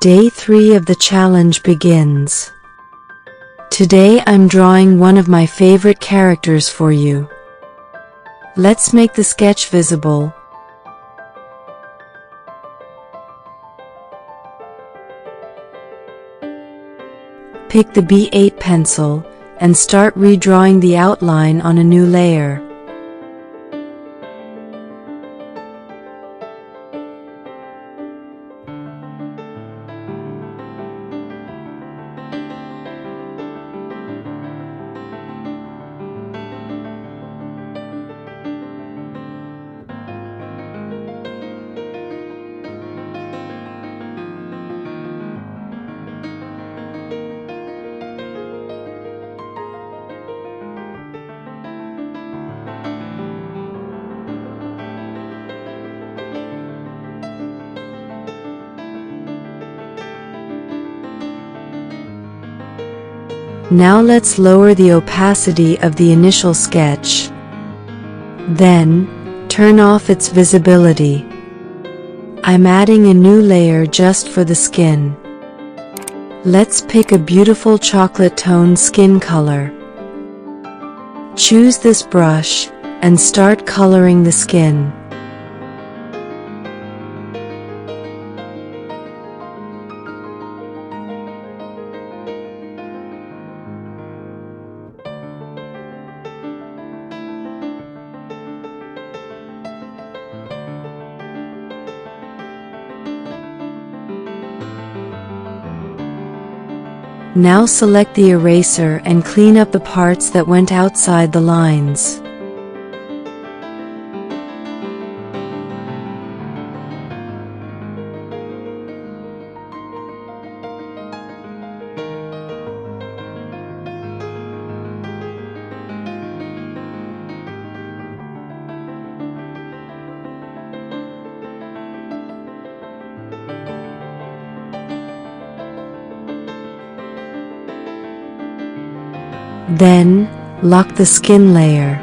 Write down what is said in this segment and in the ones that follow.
Day 3 of the challenge begins. Today I'm drawing one of my favorite characters for you. Let's make the sketch visible. Pick the B8 pencil and start redrawing the outline on a new layer. Now let's lower the opacity of the initial sketch. Then, turn off its visibility. I'm adding a new layer just for the skin. Let's pick a beautiful chocolate tone skin color. Choose this brush and start coloring the skin. Now select the eraser and clean up the parts that went outside the lines. Then, lock the skin layer.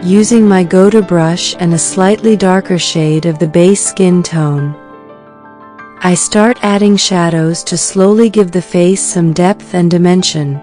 Using my go-to brush and a slightly darker shade of the base skin tone, I start adding shadows to slowly give the face some depth and dimension.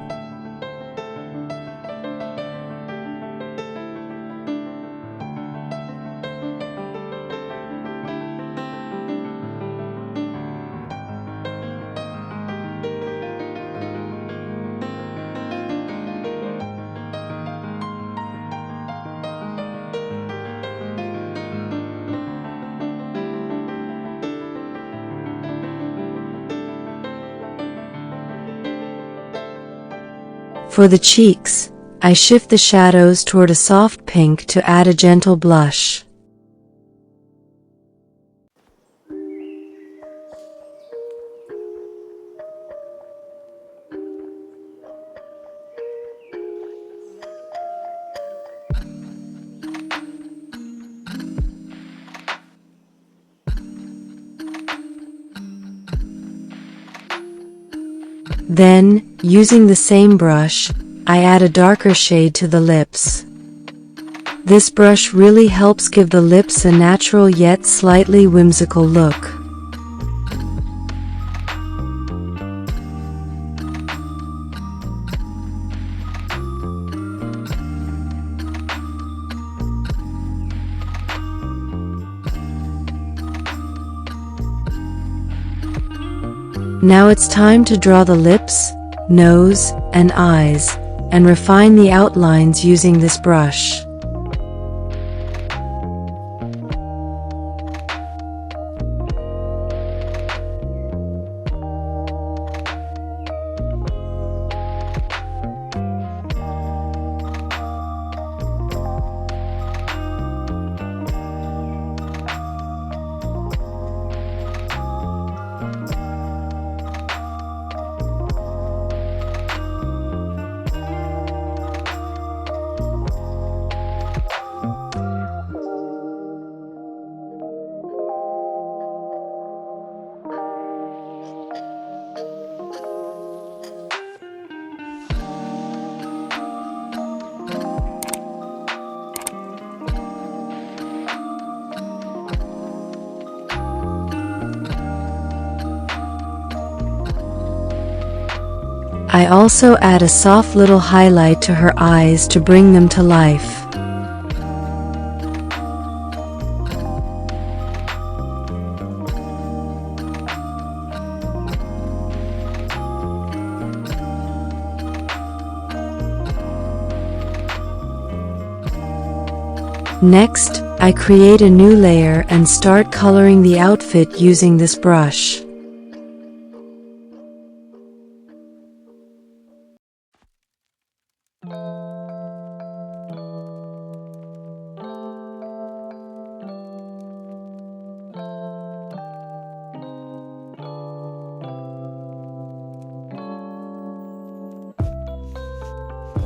For the cheeks, I shift the shadows toward a soft pink to add a gentle blush. Then, using the same brush, I add a darker shade to the lips. This brush really helps give the lips a natural yet slightly whimsical look. Now it's time to draw the lips, nose, and eyes, and refine the outlines using this brush. I also add a soft little highlight to her eyes to bring them to life. Next, I create a new layer and start coloring the outfit using this brush.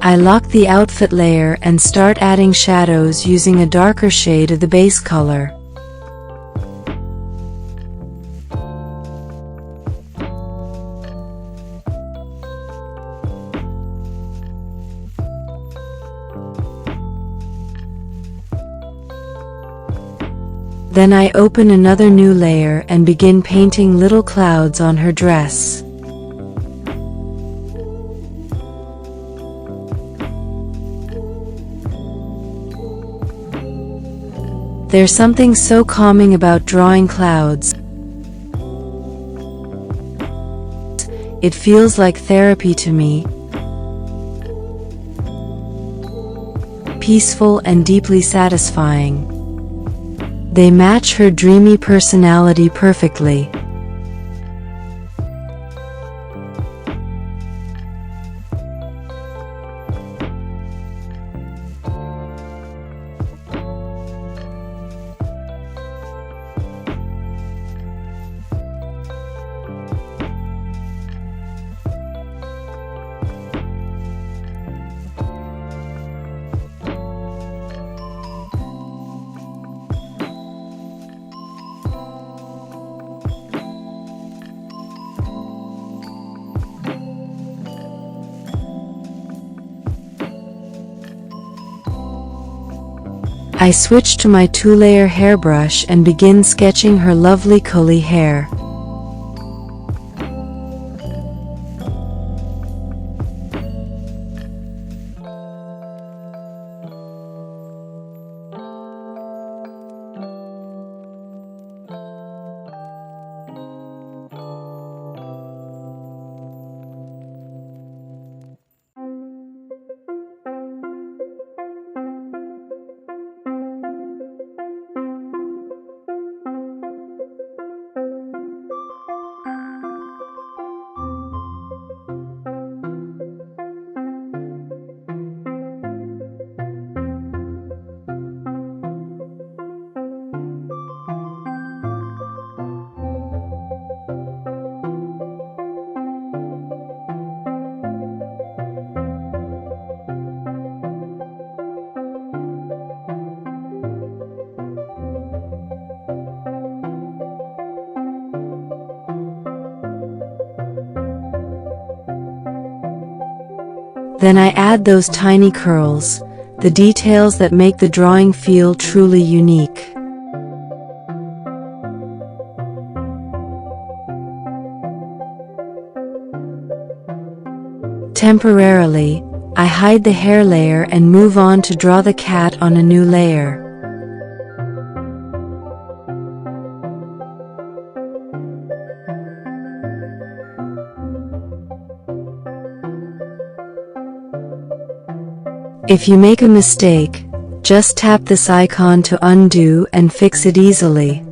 I lock the outfit layer and start adding shadows using a darker shade of the base color. Then I open another new layer and begin painting little clouds on her dress. There's something so calming about drawing clouds. It feels like therapy to me. Peaceful and deeply satisfying. They match her dreamy personality perfectly. I switch to my 2-layer hairbrush and begin sketching her lovely curly hair. Then I add those tiny curls, the details that make the drawing feel truly unique. Temporarily, I hide the hair layer and move on to draw the cat on a new layer. If you make a mistake, just tap this icon to undo and fix it easily.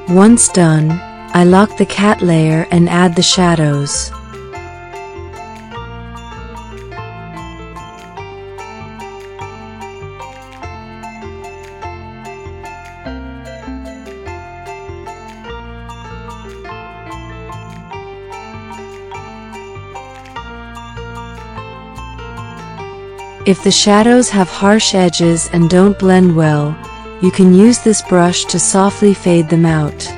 Once done, I lock the cat layer and add the shadows. If the shadows have harsh edges and don't blend well, you can use this brush to softly fade them out.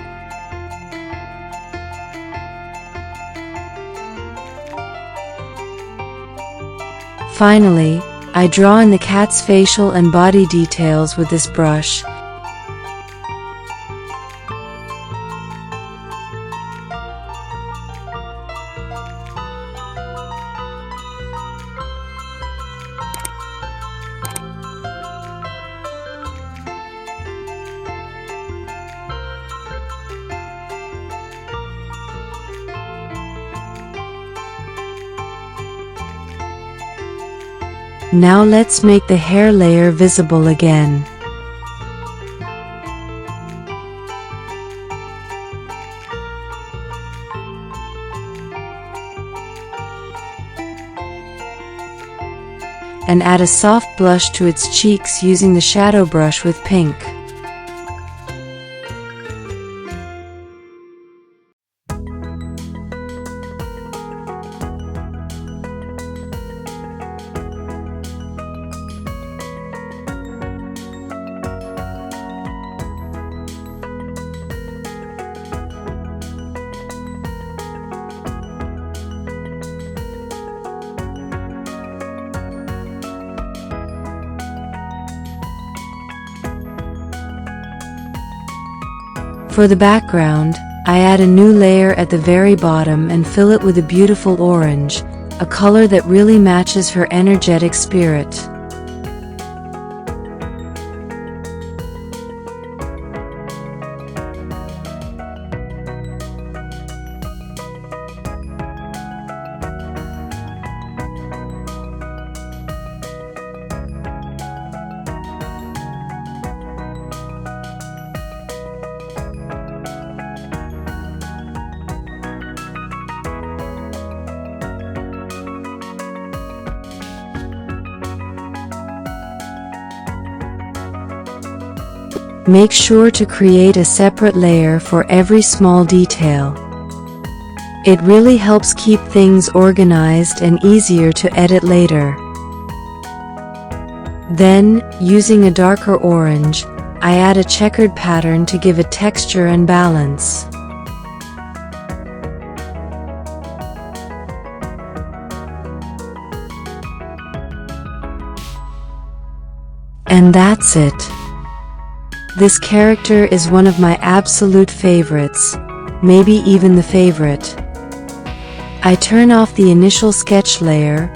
Finally, I draw in the cat's facial and body details with this brush. Now let's make the hair layer visible again. And add a soft blush to its cheeks using the shadow brush with pink. For the background, I add a new layer at the very bottom and fill it with a beautiful orange, a color that really matches her energetic spirit. Make sure to create a separate layer for every small detail. It really helps keep things organized and easier to edit later. Then, using a darker orange, I add a checkered pattern to give it texture and balance. And that's it. This character is one of my absolute favorites, maybe even the favorite. I turn off the initial sketch layer,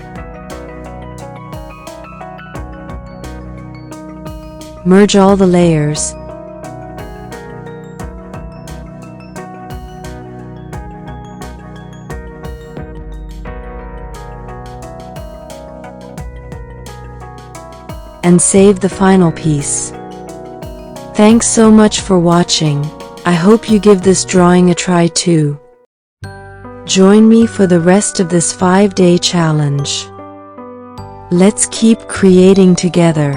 merge all the layers, and save the final piece. Thanks so much for watching. I hope you give this drawing a try too. Join me for the rest of this 5-day challenge. Let's keep creating together.